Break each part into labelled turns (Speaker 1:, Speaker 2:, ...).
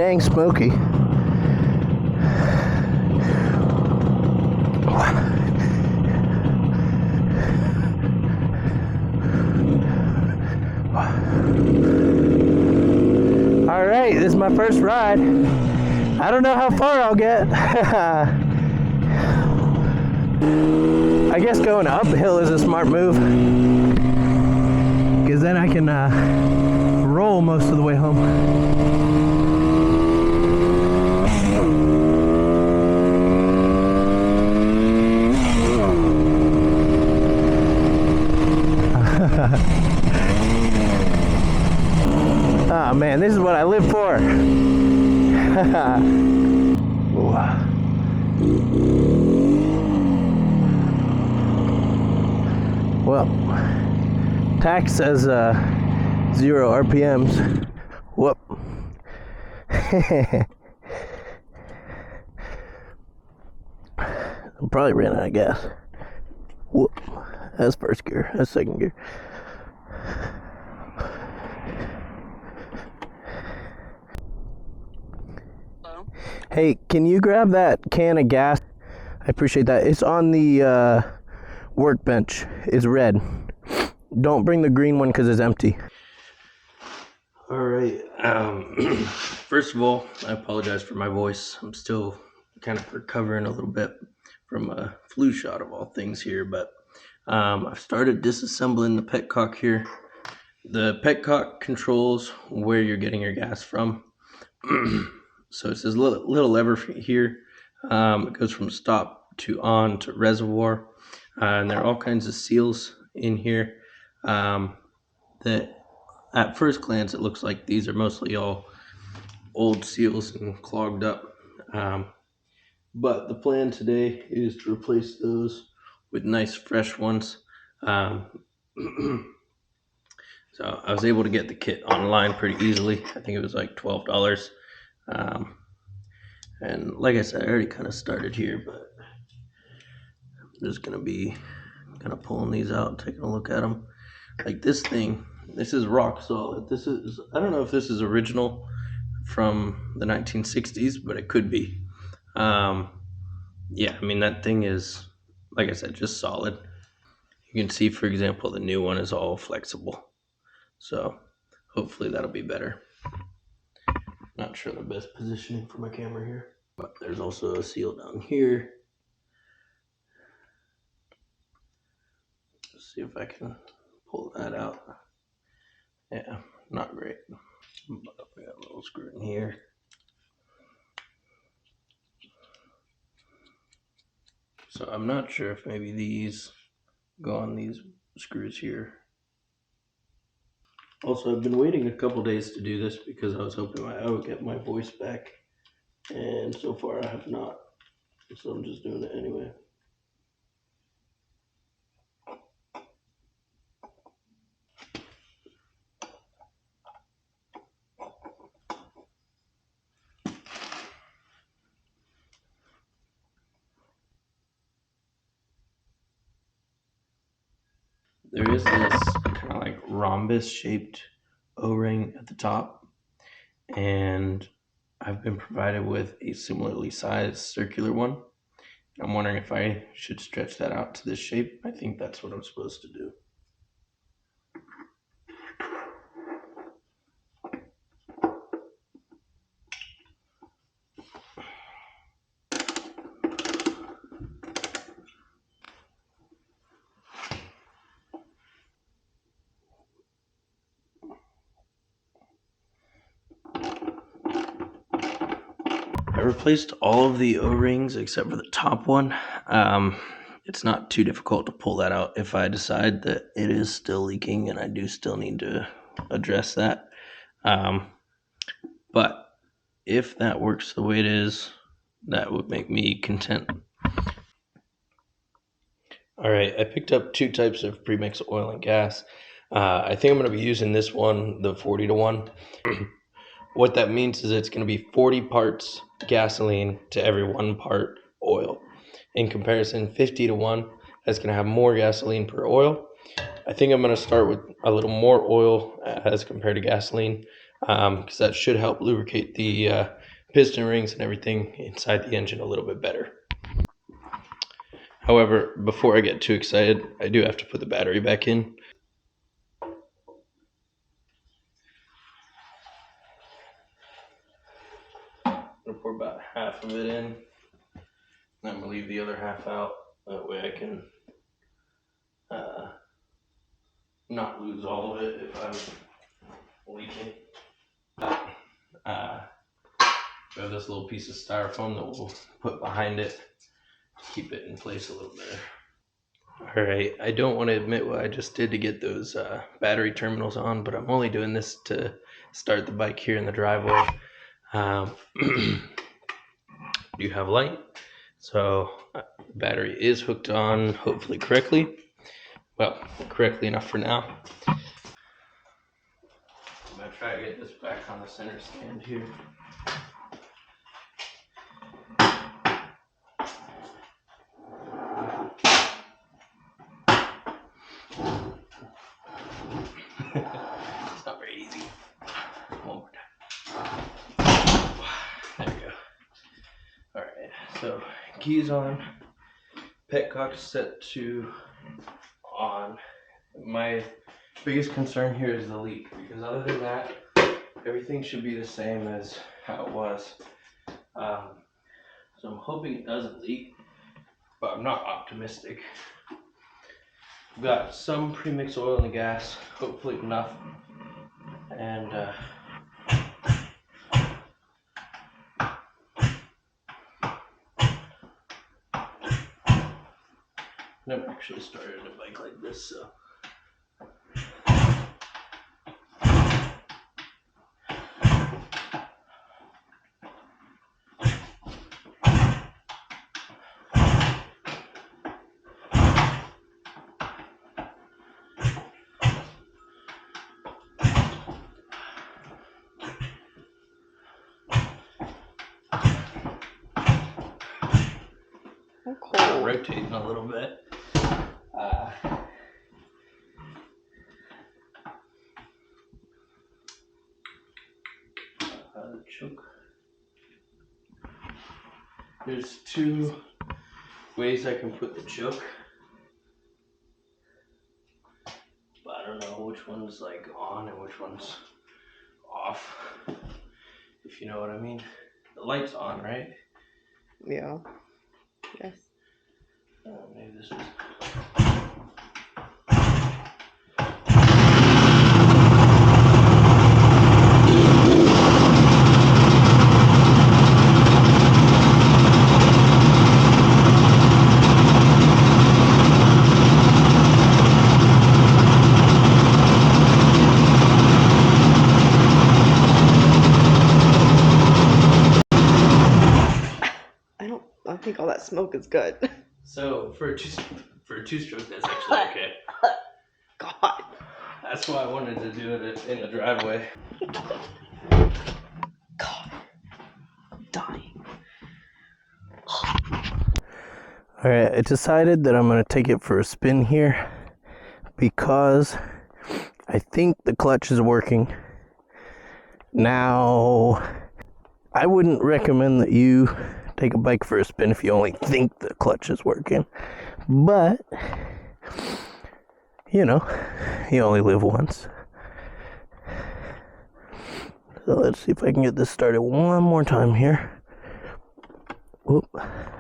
Speaker 1: dang smoky. Alright, this is my first ride. I don't know how far I'll get. I guess going uphill is a smart move, because then I can roll most of the way home. Oh man, this is what I live for. Well, tax says 0 RPMs. Whoop. I'm probably ran out of gas. Whoop. That's first gear. That's second gear.
Speaker 2: Hello?
Speaker 1: Hey, can you grab that can of gas? I appreciate that. It's on the workbench. It's red. Don't bring the green one because it's empty. All right. First of all, I apologize for my voice. I'm still kind of recovering a little bit from a flu shot of all things here, but I've started disassembling the Petcock here. The Petcock controls where you're getting your gas from. So it's this little lever here. It goes from stop to on to reservoir, and there are all kinds of seals in here that at first glance it looks like these are mostly all old seals and clogged up, but the plan today is to replace those with nice fresh ones. So I was able to get the kit online pretty easily. I think it was like $12. And like I said, I already kind of started here, but I'm just going to be kind of pulling these out, taking a look at them. Like this thing, this is rock solid. This is, I don't know if this is original from the 1960s, but it could be. Yeah, I mean, that thing is, like I said, just solid. You can see, for example, the new one is all flexible. So hopefully that'll be better. Not sure the best positioning for my camera here, but there's also a seal down here. Let's see if I can pull that out. Yeah, not great. But we got a little screw in here. So I'm not sure if maybe these go on these screws here. Also, I've been waiting a couple days to do this because I was hoping I would get my voice back, and so far I have not. So I'm just doing it anyway. There is this kind of like rhombus shaped O-ring at the top, and I've been provided with a similarly sized circular one. I'm wondering if I should stretch that out to this shape. I think that's what I'm supposed to do. I replaced all of the O-rings except for the top one. It's not too difficult to pull that out if I decide that it is still leaking and I do still need to address that. But if that works the way it is, that would make me content. All right, I picked up 2 types of premix oil and gas. I think I'm going to be using this one, the 40-to-1. What that means is it's going to be 40 parts gasoline to every 1 part oil. In comparison, 50-to-1 is going to have more gasoline per oil. I think I'm going to start with a little more oil as compared to gasoline. because that should help lubricate the piston rings and everything inside the engine a little bit better. However, before I get too excited, I do have to put the battery back in. I'm going to pour about half of it in, and I'm going to leave the other half out. That way I can not lose all of it if I'm leaking. We have this little piece of styrofoam that we'll put behind it to keep it in place a little better. Alright, I don't want to admit what I just did to get those battery terminals on, but I'm only doing this to start the bike here in the driveway. You have light, so the battery is hooked on, hopefully correctly. Well, correctly enough for now. I'm going to try to get this back on the center stand here. It's not very easy. One more time. There we go. Alright, so keys on. Petcock set to on. My biggest concern here is the leak, because other than that, everything should be the same as how it was. So I'm hoping it doesn't leak, but I'm not optimistic. I've got some premix oil in the gas, hopefully enough, and never actually started a bike like this, so.
Speaker 2: Cool.
Speaker 1: Rotating a little bit. Choke. There's two ways I can put the choke, but I don't know which one's like on and which one's off, if you know what I mean. The light's on, right?
Speaker 2: Yeah. Yes.
Speaker 1: Maybe this is.
Speaker 2: I think all that smoke is good.
Speaker 1: So for a two-stroke, that's actually okay.
Speaker 2: God.
Speaker 1: That's why I wanted to do it in the driveway.
Speaker 2: God. I'm dying.
Speaker 1: Alright, I decided that I'm going to take it for a spin here because I think the clutch is working. Now, I wouldn't recommend that you take a bike for a spin if you only think the clutch is working. But, you know, you only live once. So let's see if I can get this started one more time here. Whoop,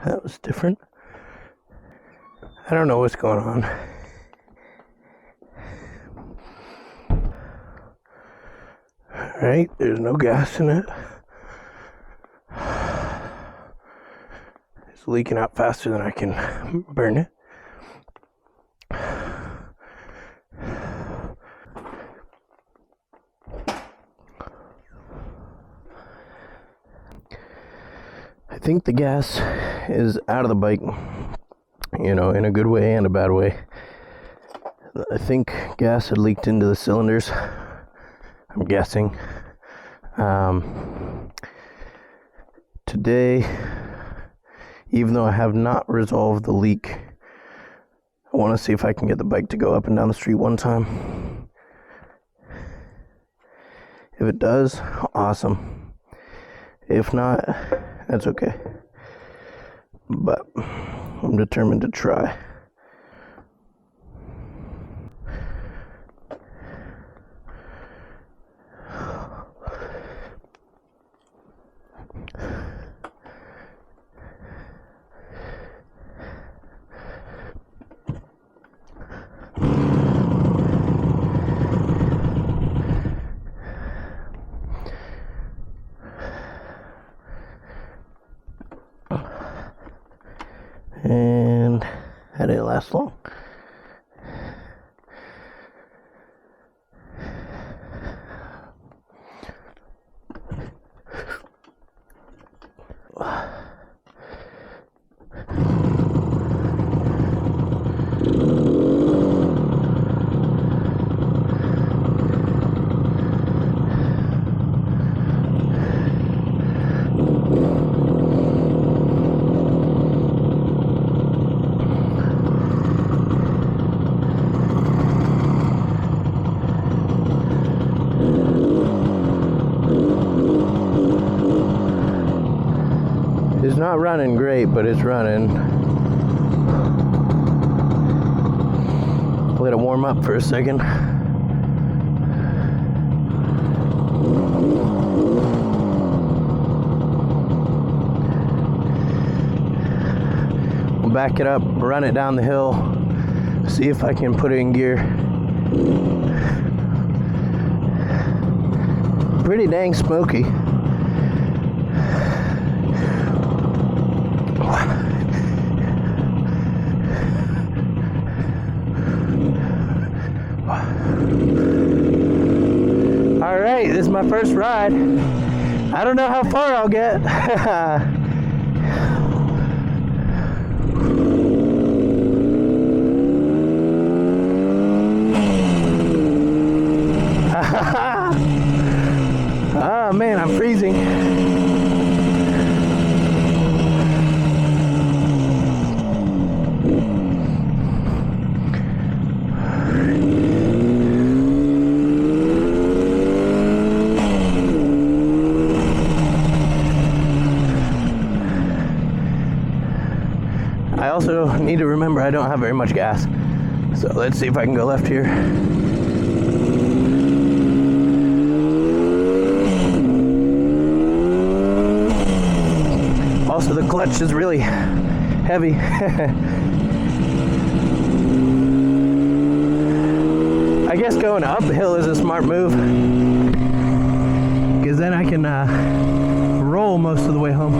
Speaker 1: that was different. I don't know what's going on. Alright, there's no gas in it. It's leaking out faster than I can burn it. I think the gas is out of the bike, you know, in a good way and a bad way. I think gas had leaked into the cylinders, I'm guessing. Today, even though I have not resolved the leak, I want to see if I can get the bike to go up and down the street one time. If If it does, awesome. If not, that's okay. But I'm determined to try. And that didn't last long. It's not running great, but it's running. Let it warm up for a second. We'll back it up, run it down the hill, see if I can put it in gear. Pretty dang smoky. Alright, this is my first ride. I don't know how far I'll get. Oh man, I'm freezing. I also need to remember I don't have very much gas. So let's see if I can go left here. Also, the clutch is really heavy. I guess going uphill is a smart move, because then I can roll most of the way home.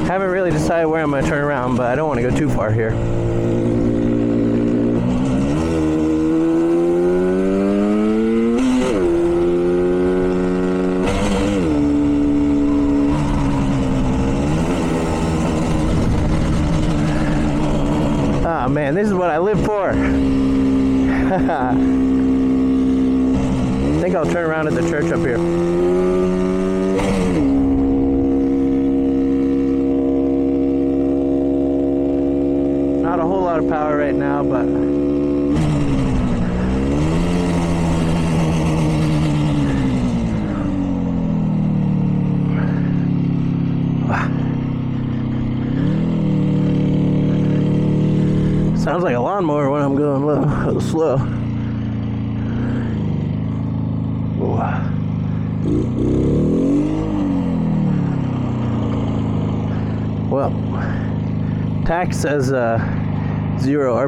Speaker 1: Haven't really decided where I'm going to turn around, but I don't want to go too far here. Oh man, this is what I live for. I think I'll turn around at the church up here. Not a whole lot of power right now, but sounds like a lawnmower when I'm going low, slow. Well, tax says 0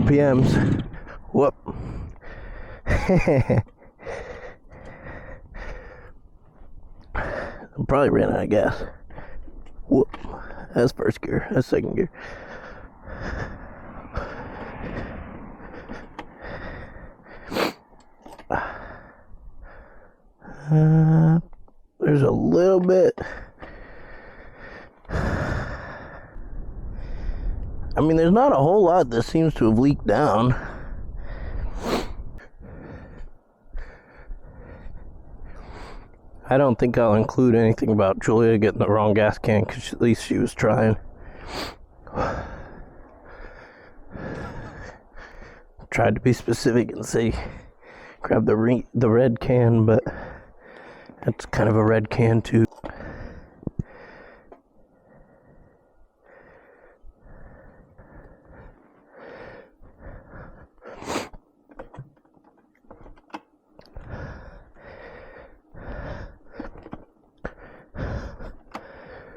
Speaker 1: RPMs. Whoop. I probably ran out of gas. Whoop. That's first gear. That's second gear. There's a little bit. I mean, there's not a whole lot that seems to have leaked down. I don't think I'll include anything about Julia getting the wrong gas can, because at least she was trying. Tried to be specific and say grab the red can, but that's kind of a red can too.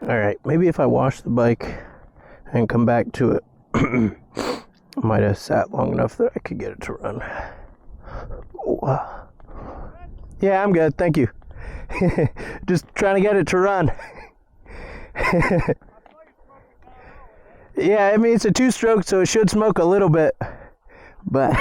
Speaker 1: Alright, maybe if I wash the bike and come back to it, I might have sat long enough that I could get it to run. Oh. Yeah, I'm good, thank you. Just trying to get it to run. Yeah, I mean, it's a 2-stroke, so it should smoke a little bit. But...